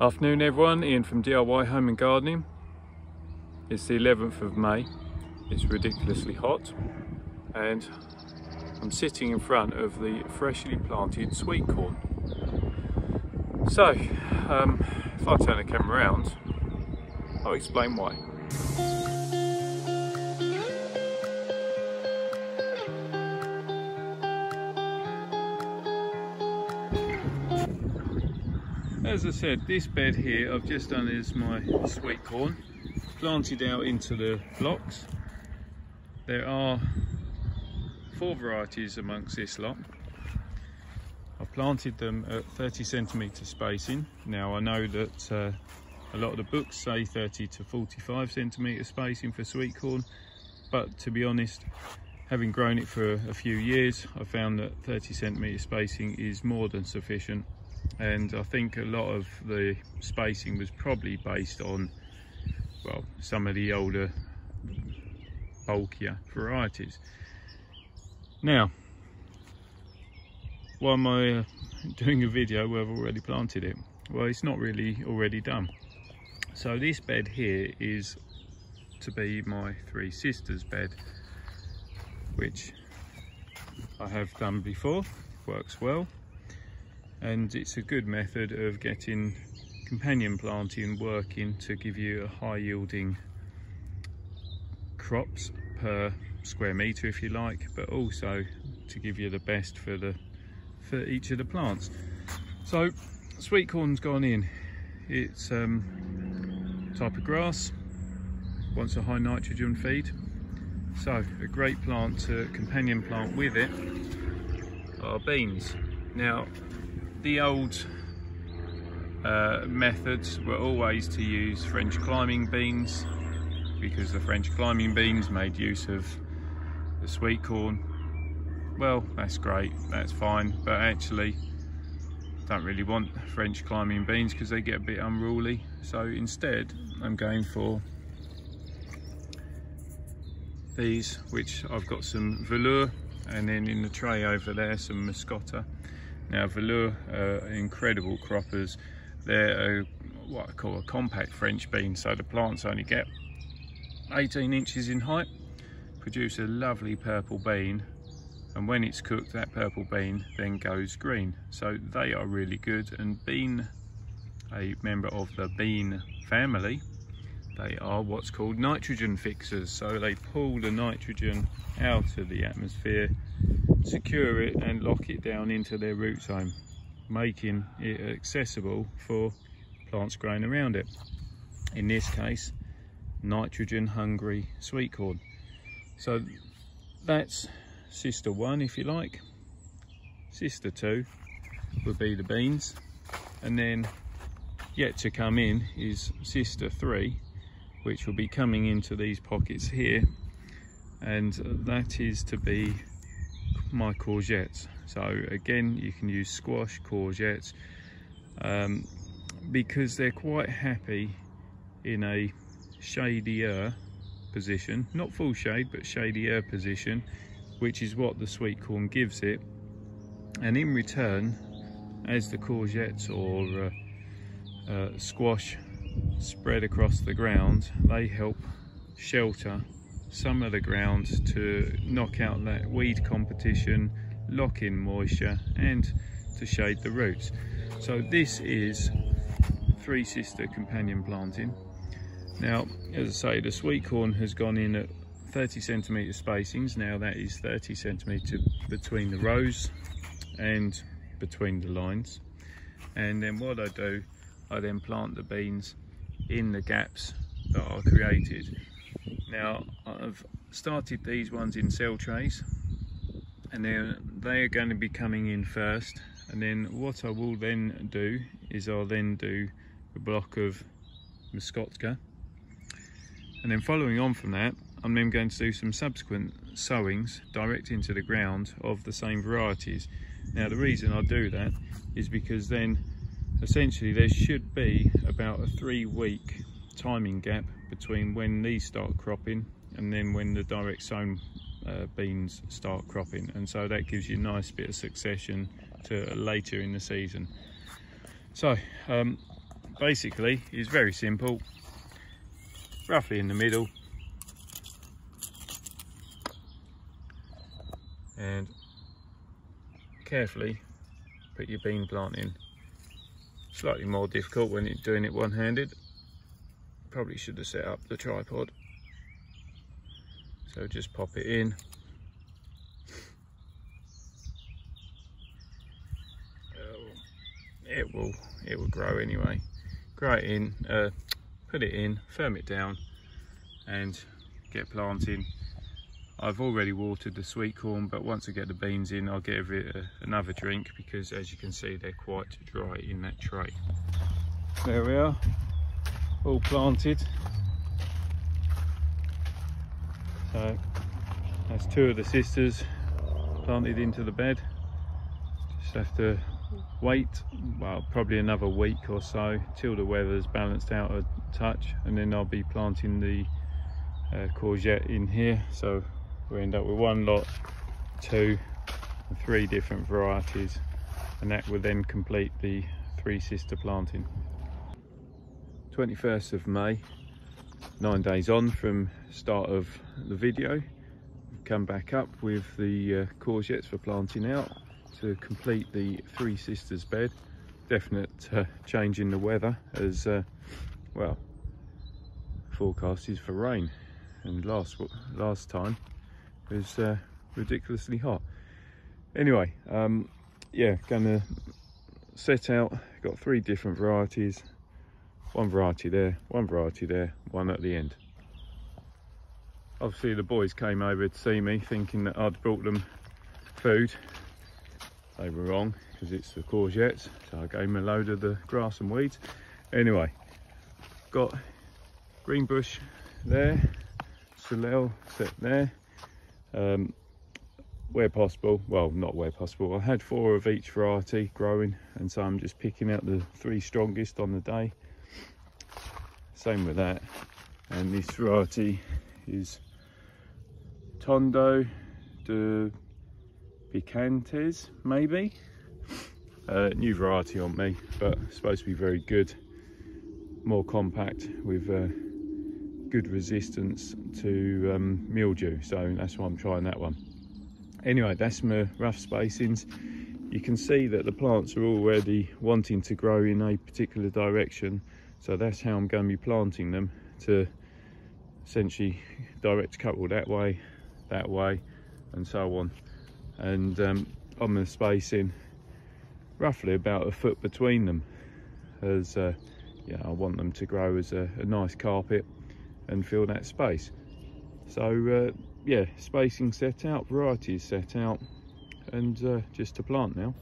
Afternoon everyone, Ian from DIY Home and Gardening. It's the 11th of May, it's ridiculously hot and I'm sitting in front of the freshly planted sweet corn. So, if I turn the camera around, I'll explain why. As I said, this bed here I've just done is my sweet corn, planted out into the blocks. There are 4 varieties amongst this lot. I've planted them at 30cm spacing. Now I know that a lot of the books say 30 to 45cm spacing for sweet corn, but to be honest, having grown it for a few years, I found that 30cm spacing is more than sufficient. And I think a lot of the spacing was probably based on, well, some of the older, bulkier varieties. Now, why am I doing a video where I've already planted it? Well, it's not really already done. So this bed here is to be my 3 sisters bed, which I have done before, works well. And it's a good method of getting companion planting working to give you a high yielding crops per square metre if you like, but also to give you the best for each of the plants. So sweet corn's gone in. It's type of grass, wants a high nitrogen feed. So a great plant to companion plant with it are beans. Now the old methods were always to use French climbing beans, because the French climbing beans made use of the sweet corn. Well, that's great, that's fine, but actually don't really want French climbing beans because they get a bit unruly. So instead I'm going for these, which I've got some velour, and then in the tray over there some muscata. Now velour are incredible croppers. They're what I call a compact French bean, so the plants only get 18 inches in height, produce a lovely purple bean, and when it's cooked that purple bean then goes green. So they are really good, and being a member of the bean family, they are what's called nitrogen fixers. So they pull the nitrogen out of the atmosphere, secure it and lock it down into their root zone, making it accessible for plants growing around it. In this case, nitrogen hungry sweet corn. So that's sister 1 if you like. Sister 2 would be the beans, and then yet to come in is sister 3, which will be coming into these pockets here, and that is to be my courgettes. So again, you can use squash, courgettes, because they're quite happy in a shadier position, not full shade but shadier position, which is what the sweet corn gives it. And in return, as the courgettes or squash spread across the ground, they help shelter some of the ground to knock out that weed competition, lock in moisture and to shade the roots. So this is 3 sister companion planting. Now, as I say, the sweet corn has gone in at 30cm spacings. Now that is 30cm between the rows and between the lines. And then what I do, I then plant the beans in the gaps that are created. Now I've started these ones in cell trays, and they are going to be coming in first, and then what I will then do is I'll then do a block of muscata, and then following on from that I'm then going to do some subsequent sowings direct into the ground of the same varieties. Now the reason I do that is because then essentially there should be about a 3-week timing gap between when these start cropping and then when the direct sown beans start cropping, and so that gives you a nice bit of succession to later in the season. So basically is very simple, roughly in the middle, and carefully put your bean plant in. Slightly more difficult when you're doing it one-handed. Probably should have set up the tripod. So just pop it in. It will grow anyway. Grow it in, put it in, firm it down, and get planting. I've already watered the sweet corn, but once I get the beans in, I'll give it another drink, because as you can see, they're quite dry in that tray. There we are, all planted. So that's two of the sisters planted into the bed. Just have to wait, well, probably another week or so till the weather's balanced out a touch, and then I'll be planting the courgette in here. So we end up with one lot, two and three different varieties, and that will then complete the three sister planting. 21st of May, 9 days on from start of the video. Come back up with the courgettes for planting out to complete the three sisters bed. Definite change in the weather, as well, forecast is for rain, and last time it was ridiculously hot. Anyway, yeah, gonna set out. Got three different varieties, one variety there, one variety there, one at the end. Obviously the boys came over to see me thinking that I'd brought them food. They were wrong, because it's the courgettes, so I gave them a load of the grass and weeds. Anyway, got green bush there, Solel set there. Where possible, well, not where possible, I had 4 of each variety growing, and so I'm just picking out the 3 strongest on the day. Same with that. And this variety is Tondo de Picantes, maybe. New variety on me, but supposed to be very good, more compact with good resistance to mildew, so that's why I'm trying that one. Anyway, that's my rough spacings. You can see that the plants are already wanting to grow in a particular direction, so that's how I'm going to be planting them, to essentially direct couple that way, and so on. And on the spacing, roughly about a foot between them, as yeah, I want them to grow as a nice carpet and fill that space. So yeah, spacing set out, varieties set out, and just to plant now.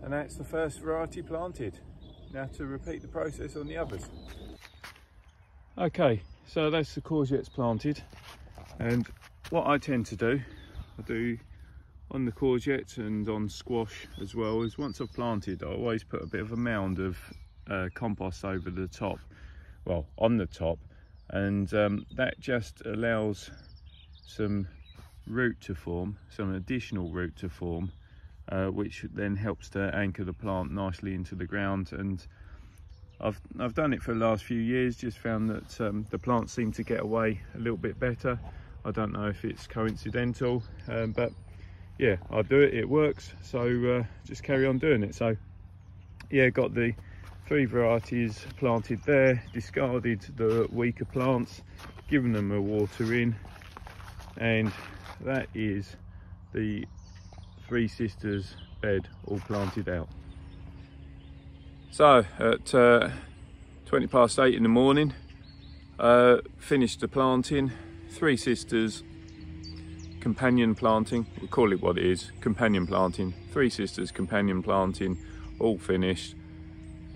And that's the first variety planted. Now to repeat the process on the others. Okay, so that's the courgettes planted, and what I tend to do, I do on the courgettes and on squash as well, is once I've planted, I always put a bit of a mound of compost over the top, well, on the top, and that just allows some root to form, some additional root to form, which then helps to anchor the plant nicely into the ground. And I've done it for the last few years, just found that the plants seem to get away a little bit better. I don't know if it's coincidental, but yeah, I do it, it works, so just carry on doing it. So yeah, got the 3 varieties planted there, discarded the weaker plants, given them a water in, and that is the 3 sisters bed all planted out. So at 20 past 8 in the morning, finished the planting. 3 sisters companion planting. We'll call it what it is, companion planting. Three Sisters companion planting, all finished.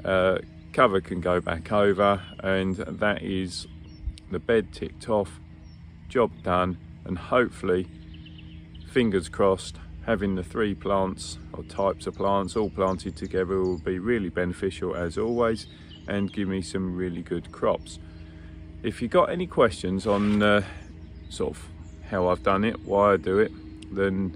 Cover can go back over, and that is the bed ticked off, job done. And hopefully, fingers crossed, having the three plants or types of plants all planted together will be really beneficial as always, and give me some really good crops. If you got any questions on sort of how I've done it, why I do it, then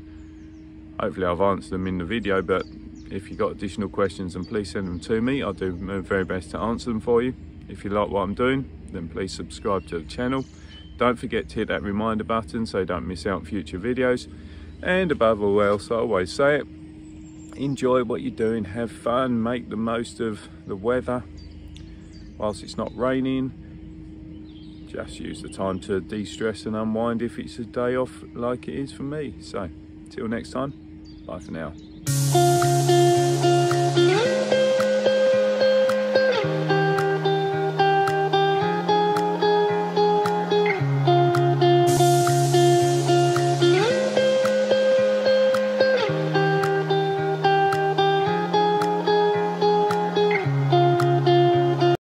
hopefully I've answered them in the video. But if you got additional questions, then please send them to me. I'll do my very best to answer them for you. If you like what I'm doing, then please subscribe to the channel. Don't forget to hit that reminder button so you don't miss out on future videos. And above all else, I always say it, enjoy what you're doing, have fun, make the most of the weather. Whilst it's not raining, just use the time to de-stress and unwind if it's a day off like it is for me. So, till next time, bye for now.